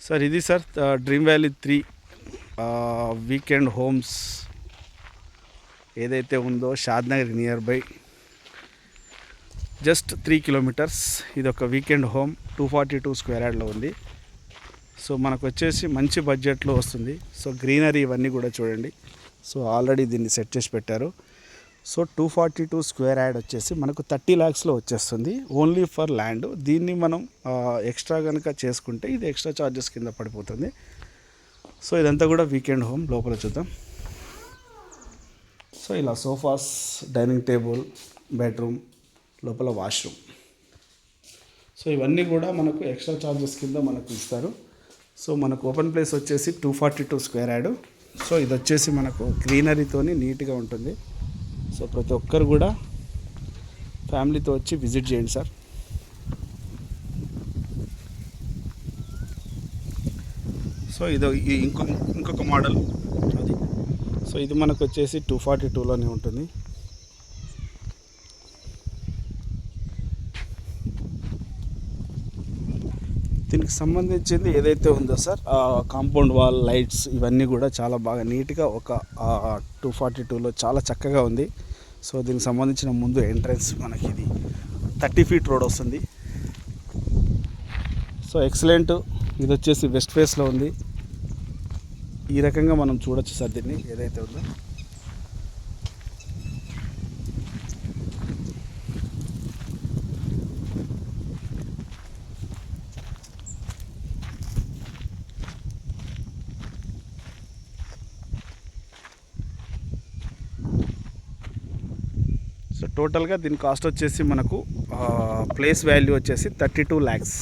Sir ఇది sir dream valley 3 weekend homes ఏదైతే ఉందో Shadnagar near by just 3 kilometres. ఇది ఒక వీకెండ్ హోమ్ 242 స్క్వేర్ యార్డ్లో ఉంది. సో మనకు వచ్చేసి మంచి బడ్జెట్లో వస్తుంది. సో గ్రీనరీ ఇవన్నీ కూడా చూడండి. సో ఆల్రెడీ దీన్ని సెట్ చేసి పెట్టారు. సో 242 స్క్వేర్ యార్డ్ వచ్చేసి మనకు 30 lakhsలో వచ్చేస్తుంది ఓన్లీ ఫర్ ల్యాండ్. దీన్ని మనం ఎక్స్ట్రా కనుక చేసుకుంటే ఇది ఎక్స్ట్రా ఛార్జెస్ కింద పడిపోతుంది. సో ఇదంతా కూడా వీకెండ్ హోమ్. లోపల చూద్దాం. సో ఇలా సోఫాస్, డైనింగ్ టేబుల్, బెడ్రూమ్, లోపల వాష్రూమ్. సో ఇవన్నీ కూడా మనకు ఎక్స్ట్రా ఛార్జెస్ కింద మనకు ఇస్తారు. సో మనకు ఓపెన్ ప్లేస్ వచ్చేసి 242 స్క్వేర్ యార్డ్. సో ఇది వచ్చేసి మనకు గ్రీనరీతోని నీట్గా ఉంటుంది. సో ప్రతి ఒక్కరు కూడా ఫ్యామిలీతో వచ్చి విజిట్ చేయండి సార్. సో ఇది ఇంకొక మోడల్ అది. సో ఇది మనకు వచ్చేసి 242లోనే ఉంటుంది. దీనికి సంబంధించింది ఏదైతే ఉందో సార్ కాంపౌండ్ వాల్, లైట్స్ ఇవన్నీ కూడా చాలా బాగా నీట్గా ఒక 242లో చాలా చక్కగా ఉంది. సో దీనికి సంబంధించిన ముందు ఎంట్రన్స్ మనకి ఇది 30 feet రోడ్ వస్తుంది. So excellent. ఇది వచ్చేసి వెస్ట్ ఫేస్లో ఉంది. ఈ రకంగా మనం చూడొచ్చు సార్ దీన్ని ఏదైతే ఉందో. సో టోటల్గా దీని కాస్ట్ వచ్చేసి మనకు ప్లేస్ వాల్యూ వచ్చేసి 32 lakhs.